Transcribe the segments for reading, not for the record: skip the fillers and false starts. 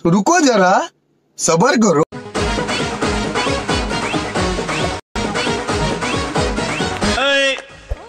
रुको जरा सबर करो।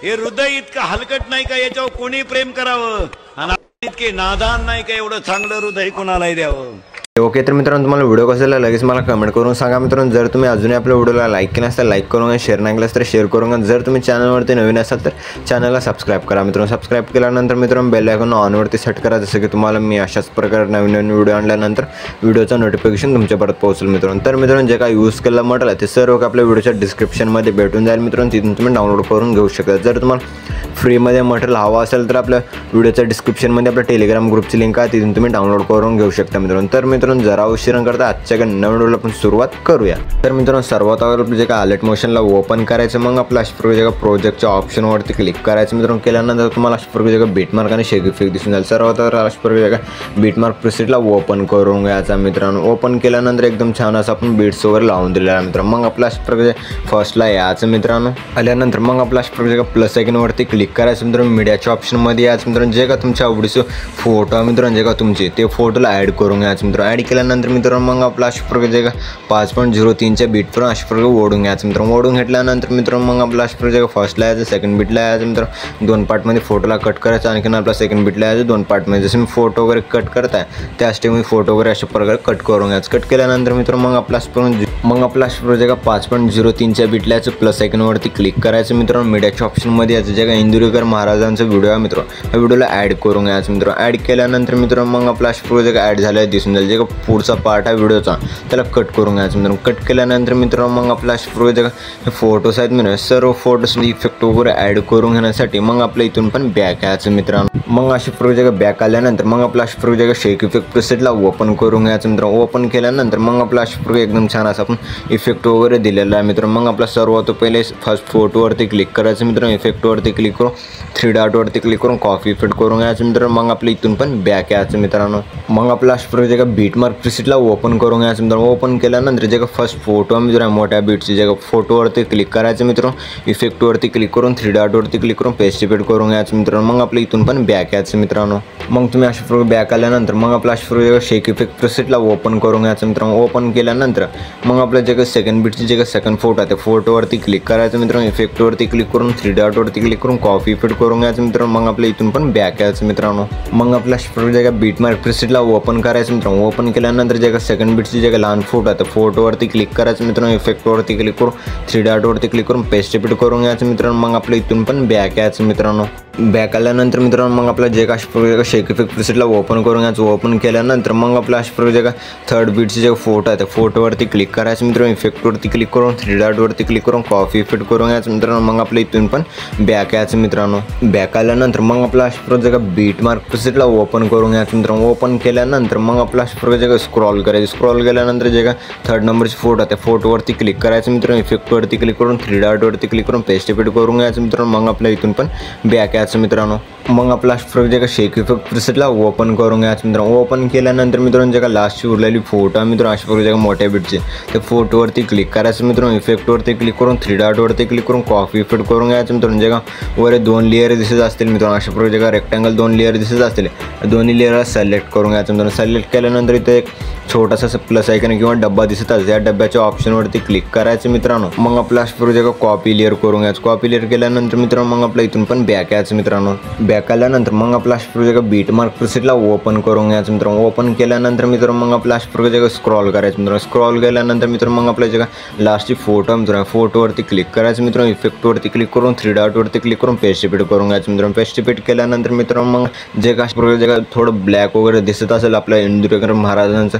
हे हृदय इतकं हलकट नाही का याच्यावर कोणी प्रेम करावं आणि इतके नादान नाही का एवढं चांगलं हृदय कोणालाही द्यावं। ओके तर मित्रांनो तुम्हाला व्हिडिओ कसा लागला लगेच मला कमेंट करून सांगा मित्रांनो। जर तुम्ही अजूनही आपल्या व्हिडिओला लाईक केला असेल लाईक करून शेअर नाही केलं तर शेअर करून। जर तुम्ही चॅनलवरती नवीन असाल तर चॅनलला सबस्क्राईब करा मित्रांनो। सबस्क्राईब केल्यानंतर मित्रांनो बेल आयकॉन ऑनवरती सेट करा, जसं की तुम्हाला मी अशाच प्रकारे नवीन नवीन व्हिडिओ आणल्यानंतर व्हिडिओचं नोटिफिकेशन तुमच्यापर्यंत पोहोचेल मित्रांनो। तर मित्रांनो जे काय यूज केलं म्हटलं ते सर्व आपल्या व्हिडिओच्या डिस्क्रिप्शनमध्ये भेटून जाईल मित्रांनो, तिथून तुम्ही डाउनलोड करून घेऊ शकता। जर तुम्हाला फ्रीमध्ये मटेरियल हवं असेल तर आपल्या व्हिडिओच्या डिस्क्रिप्शनमध्ये आपल्या टेलिग्राम ग्रुपची लिंक आहे, तिथून तुम्ही डाउनलोड करून घेऊ शकता मित्रांनो। तर मित्रांनो जरा उशीर करता आजच्या नवीन व्हिडिओला आपण सुरुवात करूया। तर मित्रांनो सर्वात अगोदर जे काय अलर्ट मोशनला ओपन करायचं, मग आपल्या अशा जे प्रोजेक्टच्या ऑप्शनवरती क्लिक करायचं मित्रांनो। केल्यानंतर तुम्हाला अशा जे बीटमार्क आणि शेक इफेक्ट दिसून जाईल। सर्वात अगोदर अशा जे काय बीटमार्क प्रीसेटला ओपन करून घ्यायचा मित्रांनो। ओपन केल्यानंतर एकदम छान असं आपण बीट्स वगैरे लावून दिलेला आहे मित्रांनो। मग आपल्या अशा फर्स्टला यायचं मित्रांनो। आल्यानंतर मग आपल्या अशा जे प्लस आयकॉनवरती क्लिक करायचं मित्रांनो। मीडियाच्या ऑप्शनमध्ये यायचं मित्रांनो। जे का तुमच्या आवडीचं फोटो मित्रांनो जे का तुमचे ते फोटोला ॲड करून घ्यायचं मित्रांनो। ॲड केल्यानंतर मित्रांनो मग आपला अशा प्रकारे जे का 5.03च्या बीटपर्यंत अशा प्रकारे ओढून घ्यायचं मित्रांनो। ओढून घेतल्यानंतर मित्रांनो मग आपला अशा प्रकारे फर्स्टला यायचं, सेकंड बीटला यायचं मित्रांनो। 2 पार्टमध्ये फोटोला कट करायचं, आणखीन आपला सेकंड बीटला यायचं 2 पार्टमध्ये। जसं मी फोटो वगैरे कट करताय त्याच टाईममध्ये फोटो वगैरे अशा प्रकारे कट करून घ्यायचं। कट केल्यानंतर मित्रांनो मग आपला अशा प्रकारे जे का 5.03च्या बीटला यायचं प्लस आयकॉनवरती क्लिक करायचं मित्रांनो। मीडियाच्या ऑप्शनमध्ये यायचं जे का इंदुरीकर महाराजांचा व्हिडिओ आहे मित्रांनो, ह्या व्हिडिओला ॲड करून घ्यायचं मित्रांनो। ॲड केल्यानंतर मित्रांनो मग आपला अशा प्रकारे जे का ॲड झालं दिसून जाईल। जे का पुढचा पार्ट आहे व्हिडिओचा त्याला कट करून घ्यायचं मित्रांनो। कट केल्यानंतर मित्रांनो मग आपला अशा प्रकारे जे का फोटोज आहेत मित्रांनो, सर्व फोटोजमध्ये इफेक्ट वगैरे ॲड करून घेण्यासाठी मग आपल्या इथून पण बॅक यायचं मित्रांनो। मग अशा प्रकारे जे का बॅक आल्यानंतर मग आपला अशा प्रकारे जे का शेक इफेक्ट प्रीसेटला ओपन करून घ्यायचं मित्रांनो। ओपन केल्यानंतर मग आपला अशा प्रकारे एकदम छान असं आपण इफेक्ट वगैरे दिलेला आहे मित्रांनो। मग आपला सर्वात पहिले फर्स्ट फोटोवरती क्लिक करायचं मित्रांनो। इफेक्टवरती क्लिक करून 3 डॉटवरती क्लिक करून कॉफी इफेक्ट करून घ्यायचं मित्रांनो। मग आपल्या इथून पण बॅक यायचं मित्रांनो। मग आपला अशा प्रकारे जे का बीटमार्क प्रीसेटला ओपन करून घ्यायचं मित्रांनो। ओपन केल्यानंतर जे का फर्स्ट फोटो मित्रांनो मोठ्या बीटची जे का फोटोवरती क्लिक करायचं मित्रांनो। इफेक्टवरती क्लिक करून 3 डॉटवरती क्लिक करून पेस्ट इफेक्ट करून घ्यायचं मित्रांनो। मग आपल्या इथून पण बॅक यायचं मित्रांनो। मग तुम्ही अशा प्रकारे बॅक आल्यानंतर मग आपला अशा प्रकारे शेक इफेक्ट प्रीसेटला ओपन करून घ्यायचं मित्रांनो। ओपन केल्यानंतर मग आपल्या जे का सेकंड बीटची जे का सेकंड फोटो आहे त्या फोटोवरती क्लिक करायचं मित्रांनो। इफेक्टवरती क्लिक करून 3 डॉटवरती क्लिक करून कॉफी इफेक्ट करून घ्यायचं मित्रांनो। मग आपल्या इथून पण बॅक यायचं मित्रांनो। मग आपल्या अशा प्रकारे जे का बीटमार्क प्रीसेटला ओपन करायचं मित्रांनो। ओपन केल्यानंतर जे का सेकंड बीटची जे का लहान फोटो आहे त्या फोटोवरती क्लिक करायचं मित्रांनो। इफेक्टवरती क्लिक करून 3 डॉटवरती क्लिक करून पेस्ट इफेक्ट करून घ्यायचं मित्रांनो। मग आपल्या इथून पण बॅक यायचं मित्रांनो। बॅक आल्यानंतर मित्रांनो मग आपला जे का अशा प्रकारे शेक इफेक्ट प्रीसेटला ओपन करून घ्यायचं। ओपन केल्यानंतर मग आपला अशा प्रकारे जे का थर्ड बीटचे जे फोटो आहे त्या फोटोवरती क्लिक करायचं मित्रांनो। इफेक्टवरती क्लिक करून 3 डॉटवरती क्लिक करून कॉफी इफेक्ट करून घ्यायचं मित्रांनो। मग आपल्या इथून पण बॅक यायचं मित्रांनो। बॅक आल्यानंतर मग आपला अशा प्रकारे जे का बीटमार्क प्रीसेटला ओपन करून घ्यायचं मित्रांनो। ओपन केल्यानंतर मग आपला अशा प्रकारे जे का स्क्रॉल करायचं। स्क्रॉल केल्यानंतर जे का थर्ड नंबरचे फोटो आहे त्या फोटोवरती क्लिक करायचं मित्रांनो। इफेक्टवरती क्लिक करून 3 डॉटवरती क्लिक करून पेस्ट इफेक्ट करून घ्यायचं मित्रांनो। मग आपल्या इथून पण बॅक यायचं मित्रांनो। मग आपला अशा प्रकारे जे का शेक इफेक्ट प्रीसेटला ओपन करून घ्यायचं मित्रांनो। ओपन केल्यानंतर मित्रांनो जे का लास्टची उरलेली फोटो आहे मित्रांनो अशा प्रकारे जे का मोठ्या बीटचे त्या फोटोवरती क्लिक करायचं मित्रांनो। इफेक्टवरती क्लिक करून 3 डॉटवरती क्लिक करून कॉफी इफेक्ट करून घ्यायचं मित्रांनो। जे का वर 2 लेअर दिसत असतील मित्रांनो, अशा प्रकारे जे का रेक्टँगल 2 लेअर दिसत असतील दोन्ही लेअरला सिलेक्ट करून घ्यायचं मित्रांनो। सिलेक्ट केल्यानंतर इथे एक छोटासा प्लस आयकॉन किंवा डब्बा दिसत असेल, या डब्याच्या ऑप्शनवरती क्लिक करायचं मित्रांनो। मग आपला अशा प्रकारे जे का कॉपी लेअर करून घ्यायचं। कॉपी लेअर केल्यानंतर मित्रांनो मग आपल्या इथून पण बॅक यायचं मित्रांनो। बॅक आल्यानंतर मग आपला अशा प्रकारे जे का बीटमार्क प्रीसेटला ओपन करून घ्यायचं मित्रांनो। ओपन केल्यानंतर मित्रांनो मग आपला अशा प्रकारे जे का स्क्रॉल करायचं मित्रांनो। स्क्रॉल केल्यानंतर मित्रांनो मग आपल्या जे का लास्टची फोटो मित्रांनो फोटोवरती क्लिक करायचं मित्रांनो। इफेक्टवरती क्लिक करून 3 डॉटवरती क्लिक करून पेस्ट इफेक्ट करून घ्यायचं मित्रांनो। पेस्ट इफेक्ट केल्यानंतर मित्रांनो मग जे का अशा प्रकारे जे का थोडं ब्लॅक वगैरे दिसत असेल आपल्या इंदुरीकर महाराजांचं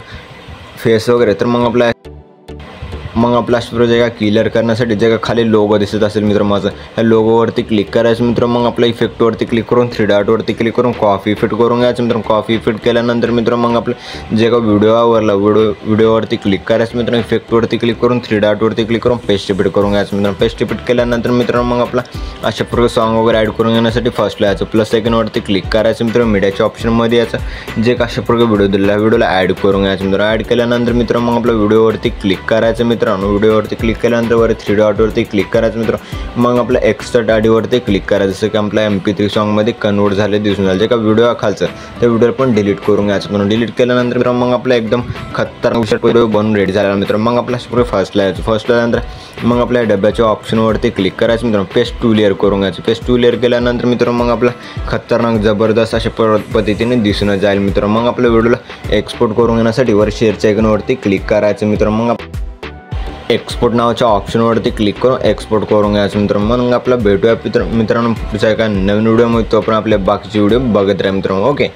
फेस वगैरे, तर मग आपल्या अशा प्रकारे जे का क्लिअर करण्यासाठी जे का खाली लोगो दिसत असेल मित्र माझं, ह्या लोगोवरती क्लिक करायचं मित्र। मग आपल्या इफेक्टवरती क्लिक करून 3 डॉटवरती क्लिक करून कॉफी इफेक्ट करून घ्यायचं मित्र। कॉफी इफेक्ट केल्यानंतर मित्र मग आपलं जे का व्हिडिओ आवरला व्हिडिओवरती क्लिक करायचं मित्र। इफेक्टवरती क्लिक करून 3 डॉटवरती क्लिक करून पेस्ट इफेक्ट करून घ्यायचं मित्र। पेस्ट इफेक्ट केल्यानंतर मित्र मग आपला अशा प्रकारे सॉन्ग वगैरे ॲड करून घेण्यासाठी फर्स्टला यायचं, प्लस आयकॉनवरती क्लिक करायचं मित्र। मीडियाच्या ऑप्शनमध्ये यायचं, जे का अशा प्रकारे व्हिडिओ दिलेला व्हिडिओला ॲड करून घ्यायचं मित्र। ॲड केल्यानंतर मित्र मग आपल्या व्हिडिओवरती क्लिक करायचं मित्र। मित्रांनो व्हिडिओवरती क्लिक केल्यानंतर वर 3 डॉटवरती क्लिक करायचं मित्रांनो. मग आपल्या एक्स्ट्राक्ट ऑडिओवरती क्लिक करायचं. जसं की आपल्या MP3 सॉन्गमध्ये कन्वर्ट झाले दिसून आलं. जे का व्हिडिओ खालचं त्या व्हिडिओ पण डिलीट करून घ्यायचं मित्रांनो. डिलीट केल्यानंतर मित्रांनो मग आपला एकदम खतरनाक व्हिडिओ बनून रेडी झाला मित्रांनो. मग आपला फर्स्टला यायचं. फर्स्टला नंतर मग आपल्या डब्याच्या ऑप्शनवरती क्लिक करायचं मित्रांनो. पेस्ट टू लेअर करून घ्यायचं. पेस्ट टू लेअर केल्यानंतर मित्रांनो मग आपला खतरनाक जबरदस्त अशा पद्धतीने दिसून जाईल मित्रांनो. मग आपल्या व्हिडिओला एक्सपोर्ट करून घेण्यासाठी वर शेअरच्या आयकॉनवरती क्लिक करायचं मित्रांनो. मग एक्सपोर्ट नावाच्या ऑप्शनवरती क्लिक करून एक्सपोर्ट करून घ्यायचं मित्रांनो. मग आपला भेटूया मित्रांनो पुढच्या एका नवीन व्हिडिओमध्ये. तो पण आपल्या बाकीचे व्हिडिओ बघत राहा मित्रांनो. ओके.